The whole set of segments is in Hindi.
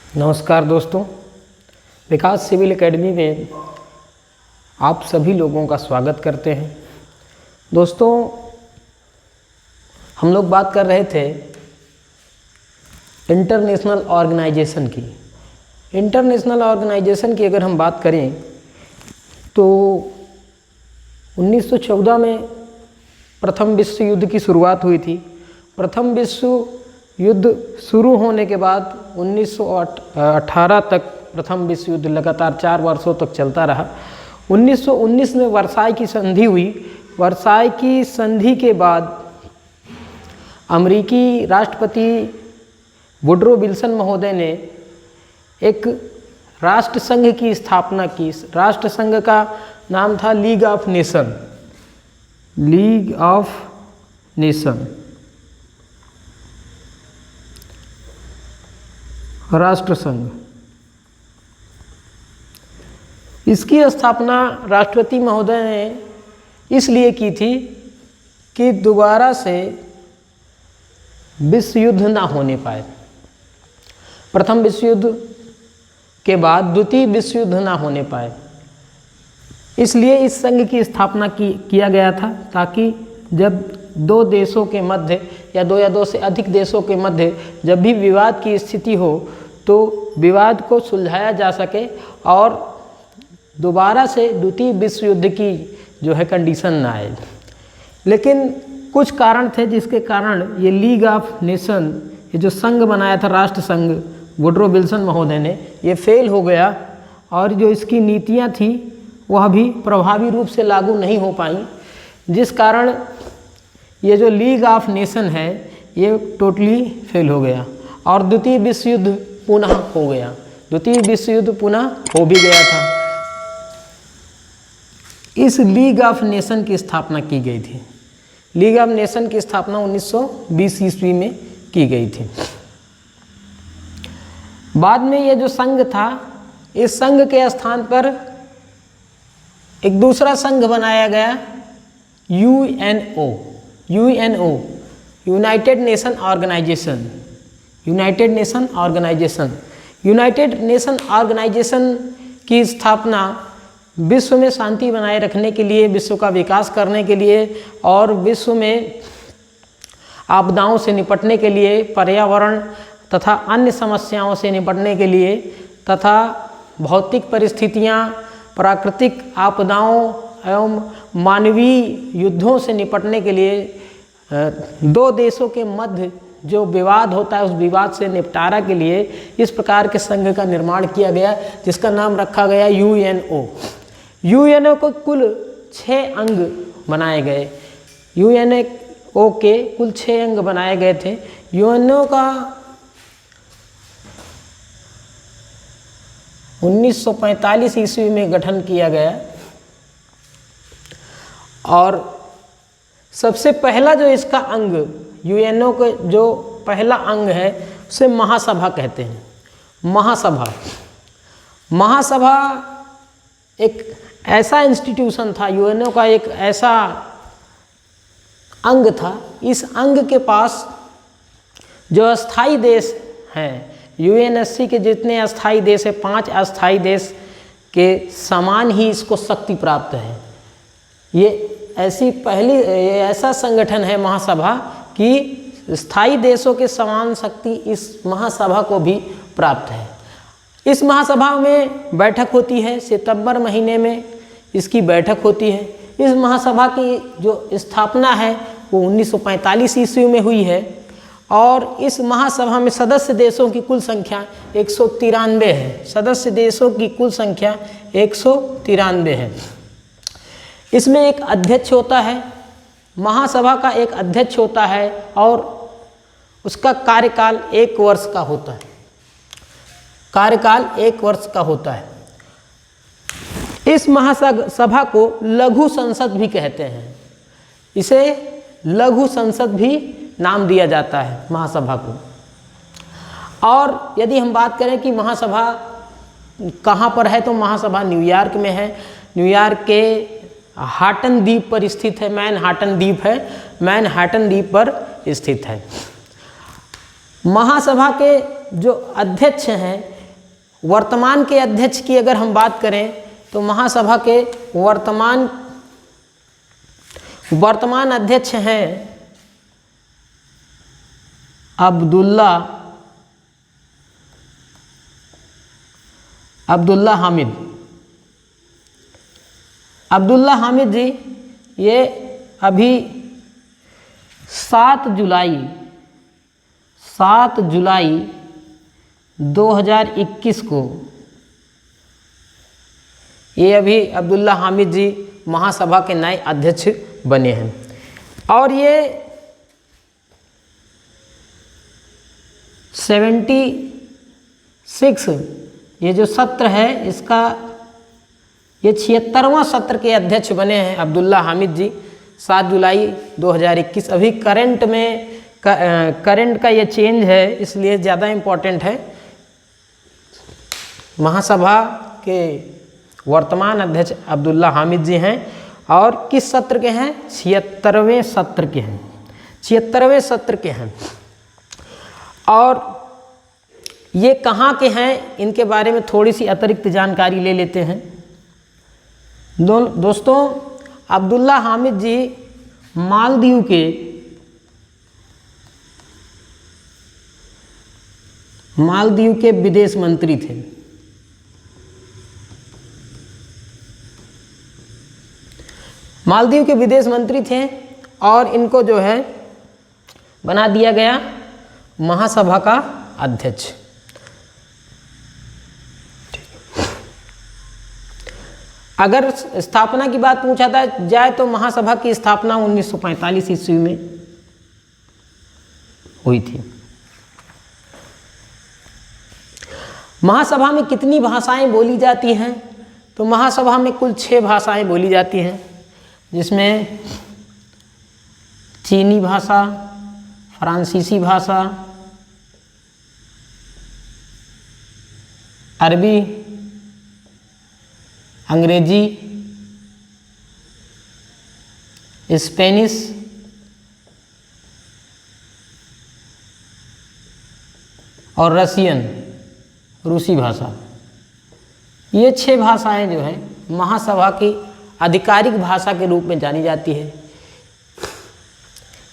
नमस्कार दोस्तों, विकास सिविल एकेडमी में आप सभी लोगों का स्वागत करते हैं। दोस्तों, हम लोग बात कर रहे थे इंटरनेशनल ऑर्गेनाइजेशन की। इंटरनेशनल ऑर्गेनाइजेशन की अगर हम बात करें तो 1914 में प्रथम विश्व युद्ध की शुरुआत हुई थी। प्रथम विश्व युद्ध शुरू होने के बाद 1918 तक प्रथम विश्व युद्ध लगातार 4 वर्षों तक चलता रहा। 1919 में वर्साई की संधि हुई। वर्साई की संधि के बाद अमेरिकी राष्ट्रपति वुडरो विल्सन महोदय ने एक राष्ट्र संघ की स्थापना की। राष्ट्र संघ का नाम था league of nation. League of nation, राष्ट्र संघ। इसकी स्थापना राष्ट्रपति महोदय ने इसलिए की थी कि दोबारा से विश्व युद्ध ना होने पाए। प्रथम विश्व युद्ध के बाद द्वितीय विश्व युद्ध ना होने पाए, इसलिए इस संघ की स्थापना किया गया था, ताकि जब दो देशों के मध्य या दो से अधिक देशों के मध्य जब भी विवाद की स्थिति हो तो विवाद को सुलझाया जा सके और दोबारा से द्वितीय विश्व युद्ध की जो है कंडीशन ना आए। लेकिन कुछ कारण थे जिसके कारण ये लीग ऑफ नेशन, ये जो संघ बनाया था राष्ट्र संघ वुडरो विल्सन महोदय ने, ये फेल हो गया और जो इसकी नीतियाँ थी वह भी प्रभावी रूप से लागू नहीं हो पाई, जिस कारण ये जो लीग ऑफ नेशन है ये टोटली फेल हो गया और द्वितीय विश्व युद्ध पुनः हो गया। द्वितीय विश्व युद्ध पुनः हो भी गया था। इस लीग ऑफ नेशन की स्थापना की गई थी। लीग ऑफ नेशन की स्थापना 1920 ईस्वी में की गई थी। बाद में ये जो संघ था, इस संघ के स्थान पर एक दूसरा संघ बनाया गया, UNO, united nation organisation. United nation organisation, united nation organisation की स्थापना विश्व में शांति बनाए रखने के लिए, विश्व का विकास करने के लिए और विश्व में आपदाओं से निपटने के लिए, पर्यावरण तथा अन्य समस्याओं से निपटने के लिए तथा भौतिक परिस्थितियाँ, प्राकृतिक आपदाओं एवं मानवीय युद्धों से निपटने के लिए दो देशों के मध्य जो विवाद होता है उस विवाद से निपटारा के लिए इस प्रकार के संघ का निर्माण किया गया, जिसका नाम रखा गया यूएनओ। यूएनओ को कुल 6 अंग बनाए गए। यूएनओ के कुल 6 अंग बनाए गए थे। यूएनओ का 1945 ईस्वी में गठन किया गया और सबसे पहला जो इसका अंग, यूएनओ का जो पहला अंग है उसे महासभा कहते हैं। महासभा एक ऐसा इंस्टीट्यूशन था, यूएनओ का एक ऐसा अंग था। इस अंग के पास जो अस्थाई देश हैं, यूएनएससी के जितने अस्थाई देश हैं, 5 अस्थाई देश के समान ही इसको शक्ति प्राप्त है। ये ऐसा संगठन है महासभा कि स्थायी देशों के समान शक्ति इस महासभा को भी प्राप्त है। इस महासभा में बैठक होती है, सितंबर महीने में इसकी बैठक होती है। इस महासभा की जो स्थापना है वो 1945 ईस्वी में हुई है और इस महासभा में सदस्य देशों की कुल संख्या 193 है। सदस्य देशों की कुल संख्या 193 है। इसमें एक अध्यक्ष होता है, महासभा का एक अध्यक्ष होता है और उसका कार्यकाल 1 वर्ष का होता है। कार्यकाल 1 वर्ष का होता है। इस महासभा को लघु संसद भी कहते हैं। इसे लघु संसद भी नाम दिया जाता है महासभा को। और यदि हम बात करें कि महासभा कहाँ पर है, तो महासभा न्यूयॉर्क में है। न्यूयॉर्क के हाटन द्वीप पर स्थित है। मैनहाटन द्वीप है, मैनहाटन द्वीप पर स्थित है। महासभा के जो अध्यक्ष हैं वर्तमान के अध्यक्ष की अगर हम बात करें तो महासभा के वर्तमान अध्यक्ष हैं अब्दुल्ला हामिद। अब्दुल्ला हामिद जी ये अभी 7 जुलाई 2021 को ये अभी अब्दुल्ला हामिद जी महासभा के नए अध्यक्ष बने हैं। और ये 76 ये जो सत्र है इसका ये 76वां सत्र के अध्यक्ष बने हैं अब्दुल्ला हामिद जी 7 जुलाई 2021। अभी करंट का ये चेंज है इसलिए ज़्यादा इम्पोर्टेंट है। महासभा के वर्तमान अध्यक्ष अब्दुल्ला हामिद जी हैं और किस सत्र के हैं? 76वें सत्र के हैं। 76वें सत्र के हैं। और ये कहाँ के हैं इनके बारे में थोड़ी सी अतिरिक्त जानकारी ले लेते हैं। दोस्तों अब्दुल्ला हामिद जी मालदीव के विदेश मंत्री थे। मालदीव के विदेश मंत्री थे और इनको जो है बना दिया गया महासभा का अध्यक्ष। अगर स्थापना की बात पूछा जाए तो महासभा की स्थापना 1945 ईस्वी में हुई थी। महासभा में कितनी भाषाएं बोली जाती हैं? तो महासभा में कुल 6 भाषाएं बोली जाती हैं, जिसमें चीनी भाषा, फ्रांसीसी भाषा, अरबी, अंग्रेजी, स्पेनिश, और रसियन, रूसी भाषा। ये 6 भाषाएं जो है महासभा की आधिकारिक भाषा के रूप में जानी जाती है।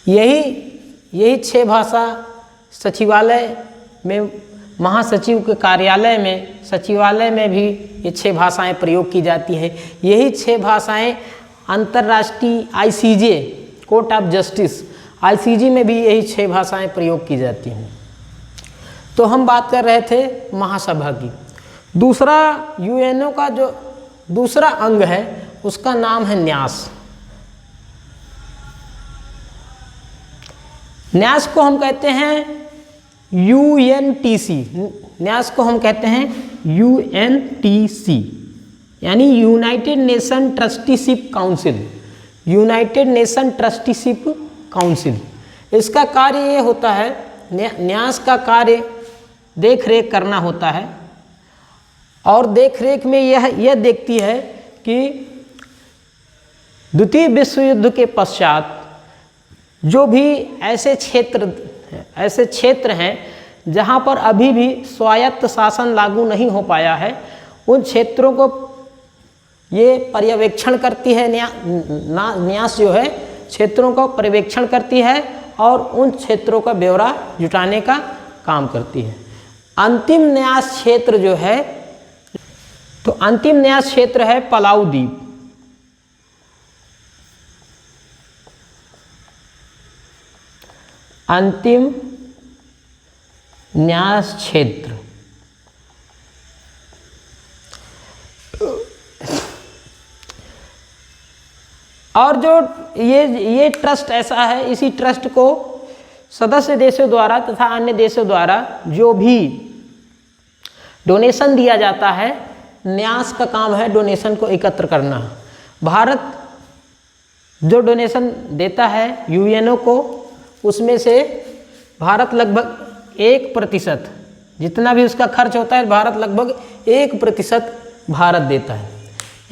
यही 6 भाषा सचिवालय में, महासचिव के कार्यालय में, सचिवालय में भी ये 6 भाषाएं प्रयोग की जाती हैं। यही 6 भाषाएं अंतर्राष्ट्रीय ICJ court of justice ICJ में भी यही 6 भाषाएं प्रयोग की जाती हैं। तो हम बात कर रहे थे महासभा की। दूसरा UNO का जो दूसरा अंग है उसका नाम है न्यास। न्यास को हम कहते हैं UNTC। न्यास को हम कहते हैं UNTC यानी United nation trusteeship council. United nation trusteeship council. इसका कार्य ये होता है, न्यास का कार्य देख रेख करना होता है और देख रेख में यह देखती है कि द्वितीय विश्व युद्ध के पश्चात जो भी ऐसे क्षेत्र हैं जहाँ पर अभी भी स्वायत्त शासन लागू नहीं हो पाया है, उन क्षेत्रों को ये पर्यवेक्षण करती है। न्यास जो है क्षेत्रों का पर्यवेक्षण करती है और उन क्षेत्रों का ब्यौरा जुटाने का काम करती है। अंतिम न्यास क्षेत्र जो है, तो अंतिम न्यास क्षेत्र है पलाऊ द्वीप। अंतिम न्यास क्षेत्र और जो ये ट्रस्ट ऐसा है, इसी ट्रस्ट को सदस्य देशों द्वारा तथा अन्य देशों द्वारा जो भी डोनेशन दिया जाता है, न्यास का काम है डोनेशन को एकत्र करना। भारत जो डोनेशन देता है UNO को, उसमें से भारत लगभग 1% जितना भी उसका खर्च होता है, भारत लगभग 1% भारत देता है।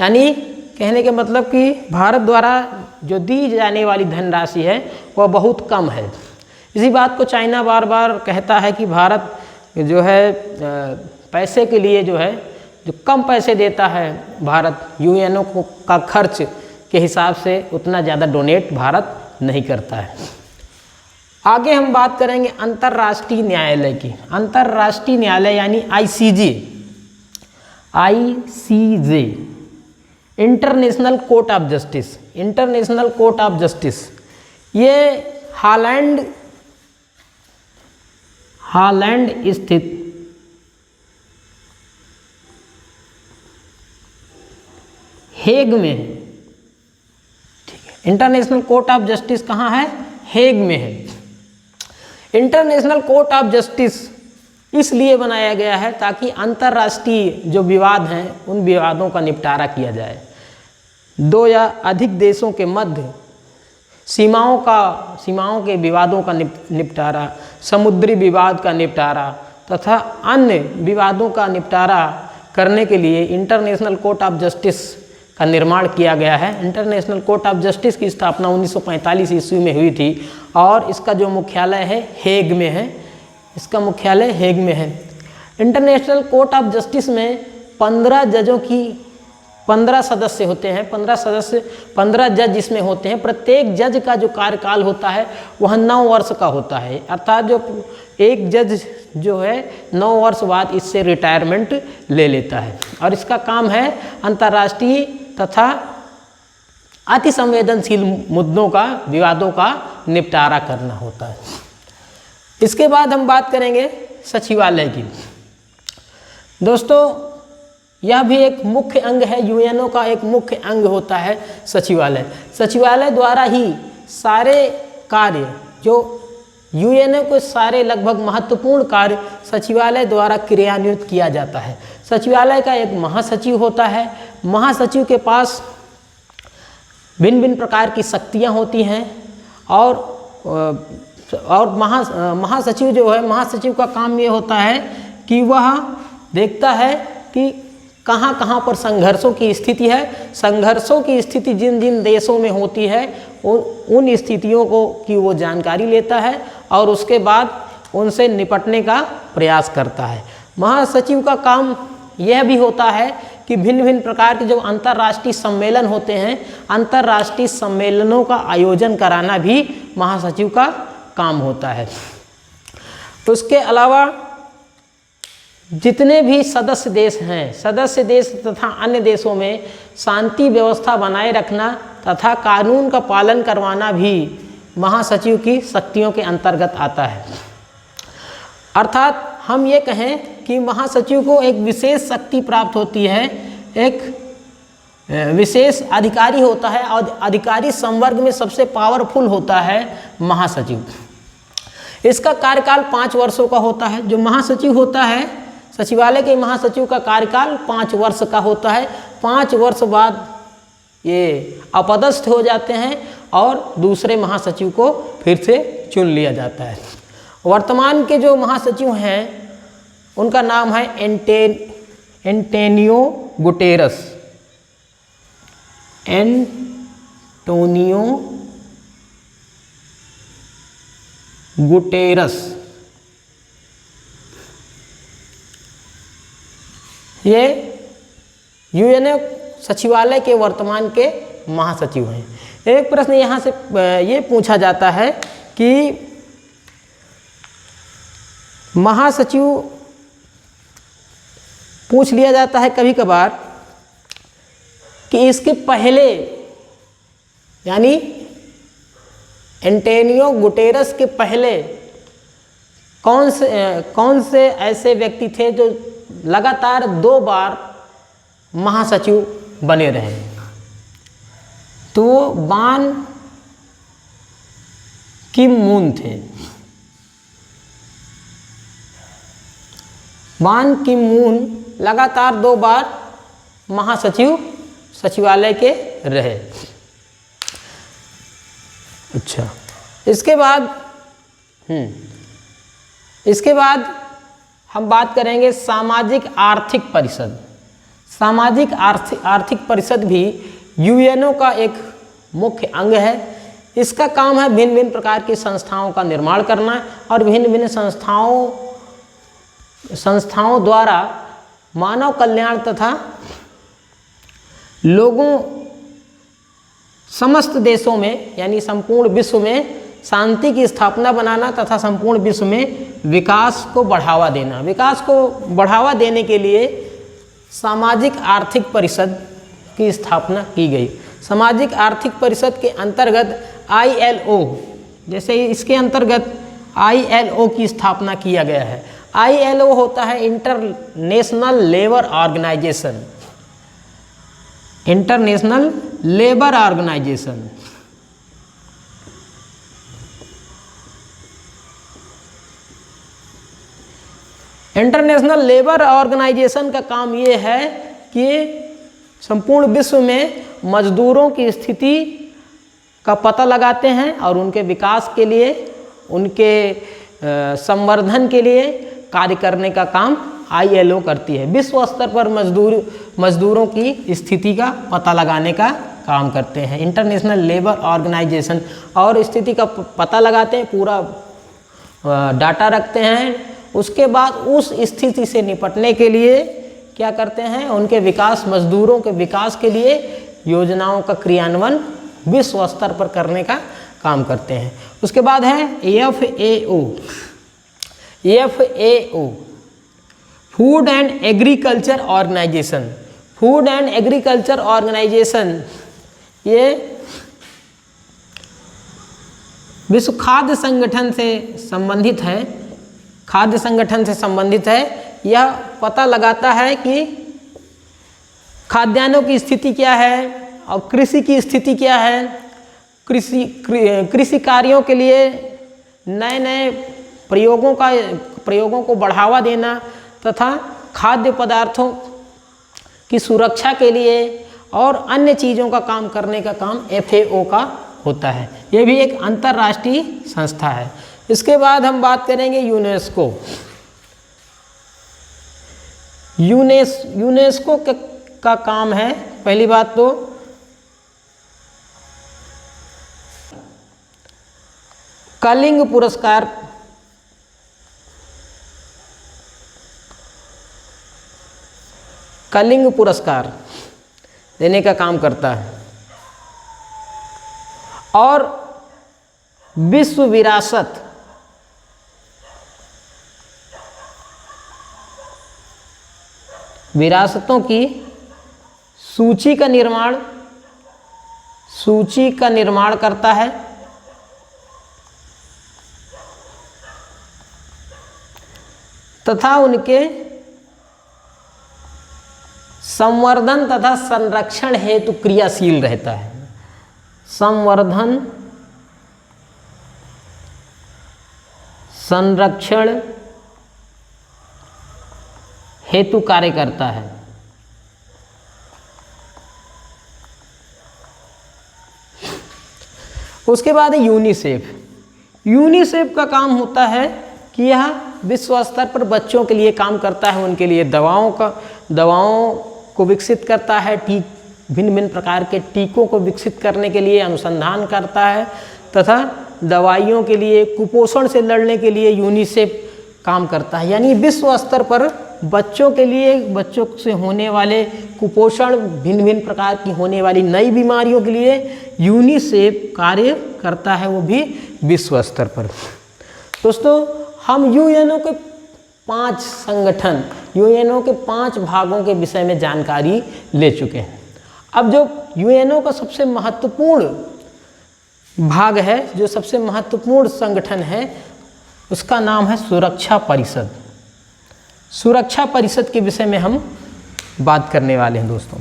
यानी कहने के मतलब कि भारत द्वारा जो दी जाने वाली धनराशि है वह बहुत कम है। इसी बात को चाइना बार बार कहता है कि भारत जो है पैसे के लिए जो है, जो कम पैसे देता है भारत, यूएनओ को का खर्च के हिसाब से उतना ज़्यादा डोनेट भारत नहीं करता है। आगे हम बात करेंगे अंतर्राष्ट्रीय न्यायालय की। अंतर्राष्ट्रीय न्यायालय यानी ICJ, international court of justice, international court of justice, ये हॉलैंड स्थित हेग में है। ठीक है, इंटरनेशनल कोर्ट ऑफ जस्टिस कहाँ है? हेग में है। इंटरनेशनल कोर्ट ऑफ जस्टिस इसलिए बनाया गया है ताकि अंतर्राष्ट्रीय जो विवाद हैं उन विवादों का निपटारा किया जाए। दो या अधिक देशों के मध्य सीमाओं के विवादों का निपटारा, समुद्री विवाद का निपटारा तथा अन्य विवादों का निपटारा करने के लिए इंटरनेशनल कोर्ट ऑफ जस्टिस का निर्माण किया गया है। इंटरनेशनल कोर्ट ऑफ जस्टिस की स्थापना 1945 ईस्वी में हुई थी और इसका जो मुख्यालय है हेग में है। इसका मुख्यालय हेग में है। इंटरनेशनल कोर्ट ऑफ जस्टिस में 15 सदस्य होते हैं। 15 जज इसमें होते हैं। प्रत्येक जज का जो कार्यकाल होता है वह 9 वर्ष का होता है, अर्थात जो एक जज जो है 9 वर्ष बाद इससे रिटायरमेंट ले लेता है। और इसका काम है अंतर्राष्ट्रीय तथा अति संवेदनशील मुद्दों का, विवादों का निपटारा करना होता है। इसके बाद हम बात करेंगे सचिवालय की। दोस्तों, यह भी एक मुख्य अंग है, यूएनओ का एक मुख्य अंग होता है सचिवालय। सचिवालय द्वारा ही सारे कार्य, जो यूएनओ के सारे लगभग महत्वपूर्ण कार्य सचिवालय द्वारा क्रियान्वित किया जाता है। सचिवालय का एक महासचिव होता है। महासचिव के पास भिन्न भिन्न प्रकार की शक्तियाँ होती हैं और महासचिव जो है, महासचिव का काम ये होता है कि वह देखता है कि कहाँ कहाँ पर संघर्षों की स्थिति है। संघर्षों की स्थिति जिन जिन देशों में होती है उन स्थितियों को की वो जानकारी लेता है और उसके बाद उनसे निपटने का प्रयास करता है। महासचिव का काम यह भी होता है कि भिन्न भिन्न प्रकार के जो अंतर्राष्ट्रीय सम्मेलन होते हैं, अंतर्राष्ट्रीय सम्मेलनों का आयोजन कराना भी महासचिव का काम होता है। उसके अलावा जितने भी सदस्य देश हैं, सदस्य देश तथा अन्य देशों में शांति व्यवस्था बनाए रखना तथा कानून का पालन करवाना भी महासचिव की शक्तियों के अंतर्गत आता है। अर्थात हम ये कहें कि महासचिव को एक विशेष शक्ति प्राप्त होती है, एक विशेष अधिकारी होता है और अधिकारी संवर्ग में सबसे पावरफुल होता है महासचिव। इसका कार्यकाल 5 वर्षों का होता है। जो महासचिव होता है, सचिवालय के महासचिव का कार्यकाल 5 वर्ष का होता है। 5 वर्ष बाद ये अपदस्थ हो जाते हैं और दूसरे महासचिव को फिर से चुन लिया जाता है। वर्तमान के जो महासचिव हैं उनका नाम है एंटोनियो गुटेरस। एंटोनियो गुटेरस, ये यूएनओ सचिवालय के वर्तमान के महासचिव हैं। एक प्रश्न यहाँ से ये पूछा जाता है कि महासचिव पूछ लिया जाता है कभी कभार कि इसके पहले, यानी एंटोनियो गुटेरस के पहले कौन से ऐसे व्यक्ति थे जो लगातार 2 बार महासचिव बने रहे। तो बान की मून थे। बान की मून लगातार 2 बार महासचिव सचिवालय के रहे। अच्छा, इसके बाद हम बात करेंगे सामाजिक आर्थिक परिषद। सामाजिक आर्थिक परिषद भी यूएनओ का एक मुख्य अंग है। इसका काम है भिन्न भिन्न प्रकार की संस्थाओं का निर्माण करना और भिन्न भिन्न संस्थाओं द्वारा मानव कल्याण तथा लोगों समस्त देशों में यानी संपूर्ण विश्व में शांति की स्थापना बनाना तथा संपूर्ण विश्व में विकास को बढ़ावा देना। विकास को बढ़ावा देने के लिए सामाजिक आर्थिक परिषद की स्थापना की गई। सामाजिक आर्थिक परिषद के अंतर्गत ILO, जैसे इसके अंतर्गत ILO की स्थापना किया गया है। ILO होता है international labour organisation. International labour organisation. International labour organisation का काम ये है कि संपूर्ण विश्व में मजदूरों की स्थिति का पता लगाते हैं और उनके विकास के लिए, उनके संवर्धन के लिए कार्य करने का काम ILO करती है। विश्व स्तर पर मजदूरों की स्थिति का पता लगाने का काम करते हैं इंटरनेशनल लेबर ऑर्गेनाइजेशन, और स्थिति का पता लगाते हैं, पूरा डाटा रखते हैं। उसके बाद उस स्थिति से निपटने के लिए क्या करते हैं, उनके विकास, मजदूरों के विकास के लिए योजनाओं का क्रियान्वयन विश्व स्तर पर करने का काम करते हैं। उसके बाद है FAO। FAO food and agriculture organisation. Food and agriculture organisation ये विश्व खाद्य संगठन से संबंधित है। खाद्य संगठन से संबंधित है। यह पता लगाता है कि खाद्यान्नों की स्थिति क्या है और कृषि की स्थिति क्या है। कृषि कार्यों के लिए नए नए प्रयोगों को बढ़ावा देना तथा खाद्य पदार्थों की सुरक्षा के लिए और अन्य चीज़ों का काम करने का काम FAO का होता है। यह भी एक अंतर्राष्ट्रीय संस्था है। इसके बाद हम बात करेंगे यूनेस्को। यूनेस्को का काम है, पहली बात तो कलिंग पुरस्कार देने का काम करता है और विश्व विरासतों की सूची का निर्माण करता है तथा उनके संवर्धन तथा संरक्षण हेतु क्रियाशील रहता है। संवर्धन, संरक्षण हेतु कार्य करता है। उसके बाद यूनिसेफ। यूनिसेफ का काम होता है कि यह विश्व स्तर पर बच्चों के लिए काम करता है, उनके लिए दवाओं को विकसित करता है, भिन्न भिन्न प्रकार के टीकों को विकसित करने के लिए अनुसंधान करता है तथा दवाइयों के लिए, कुपोषण से लड़ने के लिए यूनिसेफ काम करता है। यानी विश्व स्तर पर बच्चों के लिए, बच्चों से होने वाले कुपोषण, भिन्न भिन्न प्रकार की होने वाली नई बीमारियों के लिए यूनिसेफ कार्य करता है, वो भी विश्व स्तर पर। दोस्तों, हम यूएनओ के 5 संगठन, यूएनओ के 5 भागों के विषय में जानकारी ले चुके हैं। अब जो यूएनओ का सबसे महत्वपूर्ण भाग है, जो सबसे महत्वपूर्ण संगठन है, उसका नाम है सुरक्षा परिषद। सुरक्षा परिषद के विषय में हम बात करने वाले हैं दोस्तों।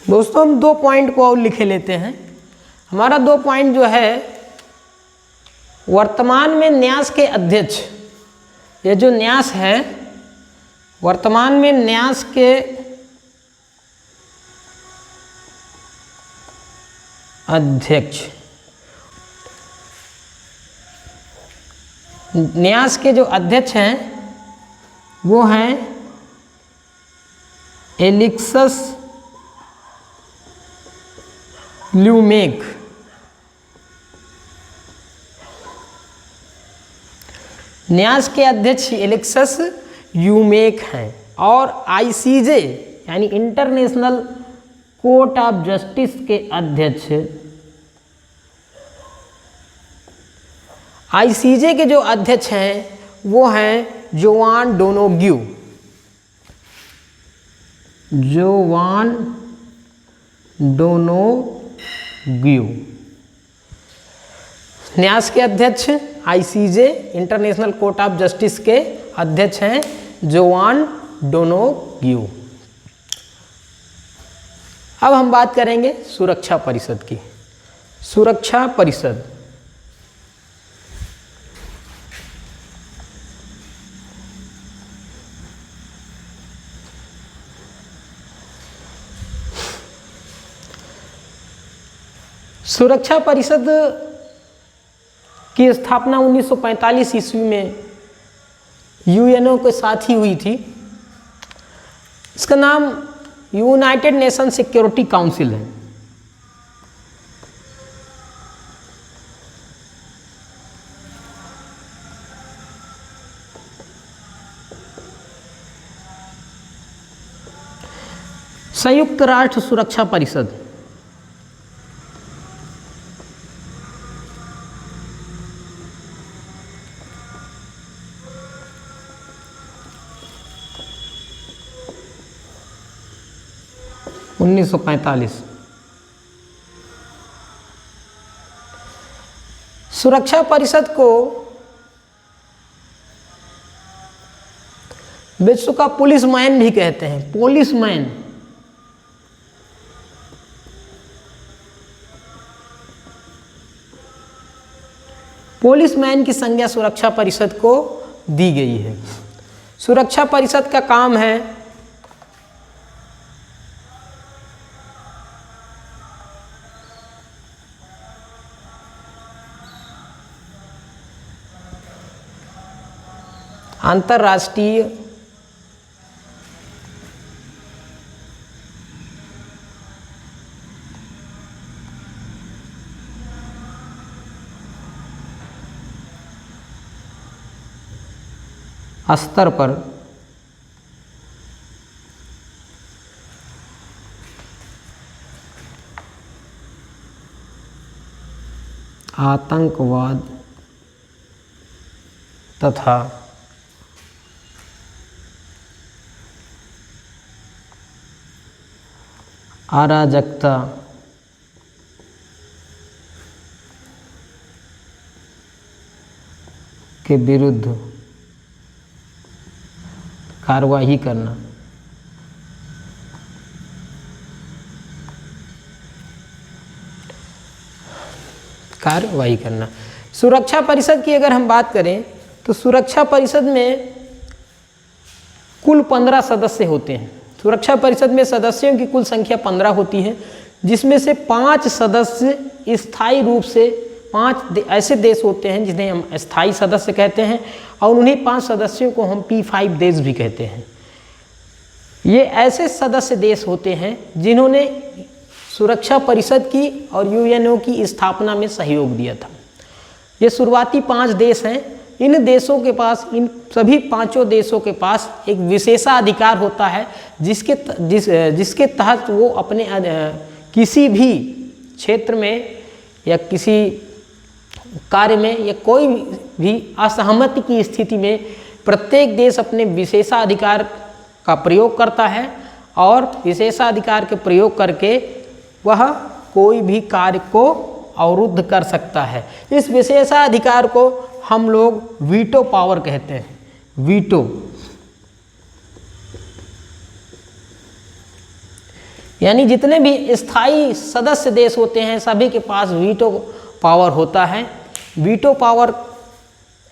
दोस्तों, हम 2 पॉइंट को और लिखे लेते हैं। हमारा 2 पॉइंट जो है वर्तमान में न्यास के अध्यक्ष, ये जो न्यास है, वर्तमान में न्यास के अध्यक्ष, न्यास के जो अध्यक्ष हैं वो हैं एलिक्सस ल्यूमेक। न्यास के अध्यक्ष एलेक्सस ल्यूमेक हैं और आईसीजे यानी इंटरनेशनल कोर्ट ऑफ जस्टिस के अध्यक्ष, आईसीजे के जो अध्यक्ष हैं वो हैं जोआन डोनोग्यू, जोआन डोनोग्यू। न्यास के अध्यक्ष ICJ international court of justice के अध्यक्ष हैं जोआन डोनोग्यू। अब हम बात करेंगे सुरक्षा परिषद की। सुरक्षा परिषद सुरक्षा परिषद की स्थापना 1945 ईस्वी में यूएनओ के साथ ही हुई थी। इसका नाम यूनाइटेड नेशन सिक्योरिटी काउंसिल है। संयुक्त राष्ट्र सुरक्षा परिषद, उन्नीस सौ 45। सुरक्षा परिषद को विश्व का पुलिसमैन भी कहते हैं, पुलिसमैन। पुलिसमैन की संज्ञा सुरक्षा परिषद को दी गई है। सुरक्षा परिषद का काम है अंतर्राष्ट्रीय स्तर पर आतंकवाद तथा अराजकता के विरुद्ध कार्रवाई करना। कार्रवाई करना। सुरक्षा परिषद की अगर हम बात करें तो सुरक्षा परिषद में कुल 15 सदस्य होते हैं। सुरक्षा परिषद में सदस्यों की कुल संख्या 15 होती है, जिसमें से 5 सदस्य स्थायी रूप से 5 ऐसे देश होते हैं जिन्हें हम स्थायी सदस्य कहते हैं, और उन्हीं 5 सदस्यों को हम P5 देश भी कहते हैं। ये ऐसे सदस्य देश होते हैं जिन्होंने सुरक्षा परिषद की और यूएनओ की स्थापना में सहयोग दिया था। ये शुरुआती 5 देश हैं। इन देशों के पास, इन सभी 5 देशों के पास एक विशेषाधिकार होता है जिसके तहत वो अपने किसी भी क्षेत्र में या किसी कार्य में या कोई भी असहमति की स्थिति में प्रत्येक देश अपने विशेषाधिकार का प्रयोग करता है और विशेषाधिकार के प्रयोग करके वह कोई भी कार्य को अवरुद्ध कर सकता है। इस विशेषाधिकार को हम लोग वीटो पावर कहते हैं। वीटो यानी जितने भी स्थायी सदस्य देश होते हैं सभी के पास वीटो पावर होता है। वीटो पावर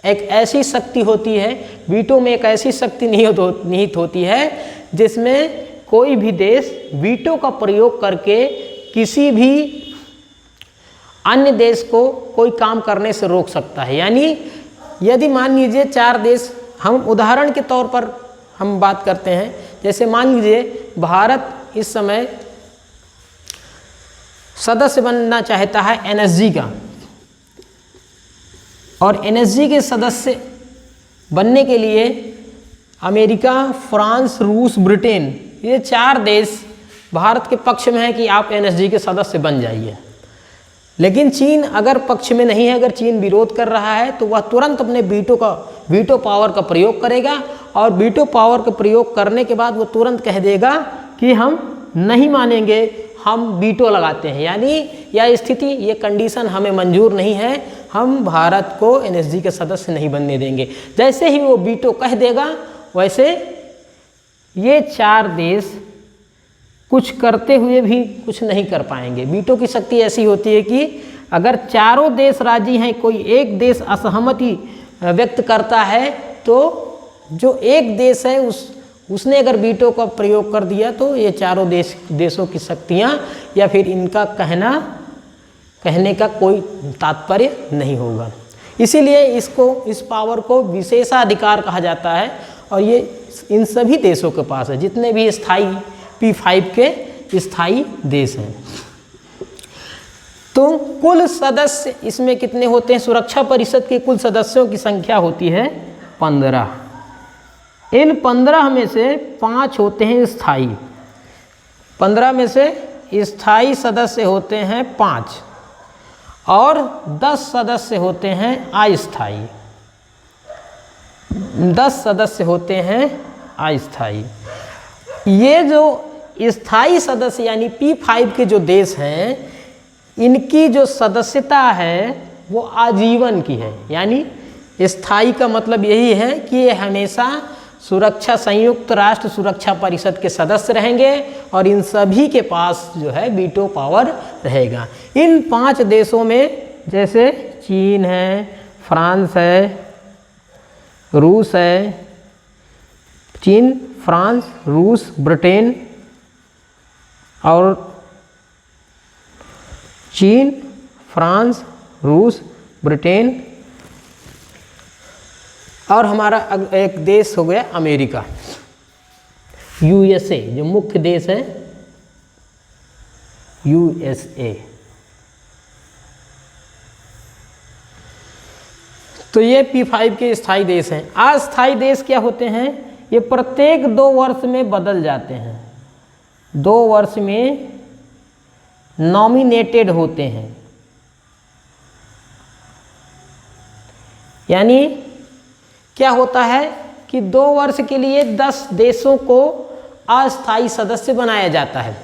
एक ऐसी शक्ति होती है, वीटो में एक ऐसी शक्ति निहित होती है जिसमें कोई भी देश वीटो का प्रयोग करके किसी भी अन्य देश को कोई काम करने से रोक सकता है। यानी यदि मान लीजिए 4 देश, हम उदाहरण के तौर पर हम बात करते हैं, जैसे मान लीजिए भारत इस समय सदस्य बनना चाहता है एनएसजी का, और एनएसजी के सदस्य बनने के लिए अमेरिका, फ्रांस, रूस, ब्रिटेन, ये 4 देश भारत के पक्ष में है कि आप एनएसजी के सदस्य बन जाइए। लेकिन चीन अगर पक्ष में नहीं है, अगर चीन विरोध कर रहा है, तो वह तुरंत अपने वीटो पावर का प्रयोग करेगा, और वीटो पावर का प्रयोग करने के बाद वो तुरंत कह देगा कि हम नहीं मानेंगे, हम वीटो लगाते हैं। यानी यह स्थिति, ये कंडीशन हमें मंजूर नहीं है, हम भारत को एनएसजी के सदस्य नहीं बनने देंगे। जैसे ही वो वीटो कह देगा, वैसे ये 4 देश कुछ करते हुए भी कुछ नहीं कर पाएंगे। वीटो की शक्ति ऐसी होती है कि अगर चारों देश राजी हैं, कोई एक देश असहमति व्यक्त करता है, तो जो एक देश है उसने अगर वीटो का प्रयोग कर दिया, तो ये चारों देशों की शक्तियाँ या फिर इनका कहने का कोई तात्पर्य नहीं होगा। इसीलिए इस पावर को विशेषाधिकार कहा जाता है, और ये इन सभी देशों के पास है, जितने भी स्थायी P5 के स्थायी देश हैं। तो कुल सदस्य इसमें कितने होते हैं? सुरक्षा परिषद के कुल सदस्यों की संख्या होती है 15। इन 15 में से 5 होते हैं स्थायी। 15 में से स्थायी सदस्य होते हैं 5 और 10 सदस्य होते हैं अस्थायी। 10 सदस्य होते हैं अस्थायी। ये जो स्थायी सदस्य यानी P5 के जो देश हैं, इनकी जो सदस्यता है वो आजीवन की है। यानी स्थायी का मतलब यही है कि ये हमेशा संयुक्त राष्ट्र सुरक्षा परिषद के सदस्य रहेंगे, और इन सभी के पास जो है वीटो पावर रहेगा। इन 5 देशों में जैसे चीन है, फ्रांस है, रूस है, चीन, फ्रांस, रूस, ब्रिटेन, और चीन, फ्रांस, रूस, ब्रिटेन, और हमारा एक देश हो गया अमेरिका, यूएसए, जो मुख्य देश है यूएसए। तो ये P5 के स्थायी देश हैं। अस्थायी देश क्या होते हैं? ये प्रत्येक 2 वर्ष में बदल जाते हैं, 2 वर्ष में नॉमिनेटेड होते हैं। यानी क्या होता है कि 2 वर्ष के लिए 10 देशों को अस्थायी सदस्य बनाया जाता है,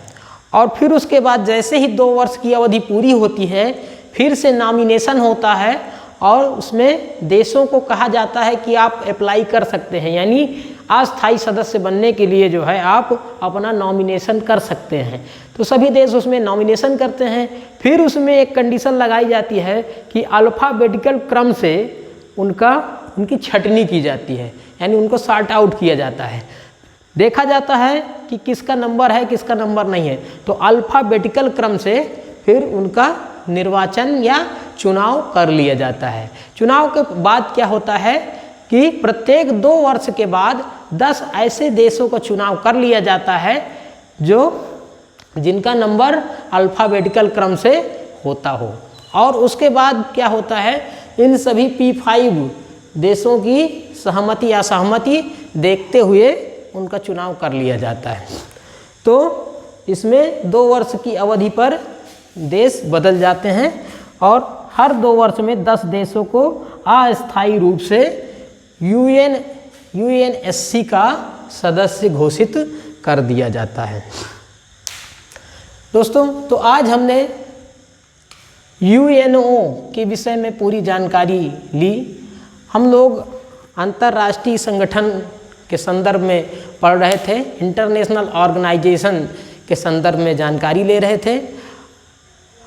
और फिर उसके बाद जैसे ही 2 वर्ष की अवधि पूरी होती है, फिर से नॉमिनेशन होता है, और उसमें देशों को कहा जाता है कि आप अप्लाई कर सकते हैं। यानी अस्थायी सदस्य बनने के लिए जो है आप अपना नॉमिनेशन कर सकते हैं। तो सभी देश उसमें नॉमिनेशन करते हैं। फिर उसमें एक कंडीशन लगाई जाती है कि अल्फ़ाबेटिकल क्रम से उनकी छटनी की जाती है, यानी उनको सॉर्ट आउट किया जाता है, देखा जाता है कि किसका नंबर है, किसका नंबर नहीं है। तो अल्फ़ाबेटिकल क्रम से फिर उनका निर्वाचन या चुनाव कर लिया जाता है। चुनाव के बाद क्या होता है कि प्रत्येक 2 वर्ष के बाद 10 ऐसे देशों का चुनाव कर लिया जाता है जिनका नंबर अल्फ़ाबेटिकल क्रम से होता हो, और उसके बाद क्या होता है, इन सभी P5 देशों की सहमति असहमति देखते हुए उनका चुनाव कर लिया जाता है। तो इसमें 2 वर्ष की अवधि पर देश बदल जाते हैं, और हर 2 वर्ष में 10 देशों को अस्थायी रूप से यूएनएससी का सदस्य घोषित कर दिया जाता है। दोस्तों, तो आज हमने यूएनओ के विषय में पूरी जानकारी ली। हम लोग अंतर्राष्ट्रीय संगठन के संदर्भ में पढ़ रहे थे, इंटरनेशनल ऑर्गेनाइजेशन के संदर्भ में जानकारी ले रहे थे।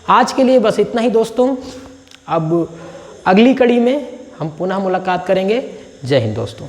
आज के लिए बस इतना ही दोस्तों। अब अगली कड़ी में हम पुनः मुलाकात करेंगे। जय हिंद दोस्तों।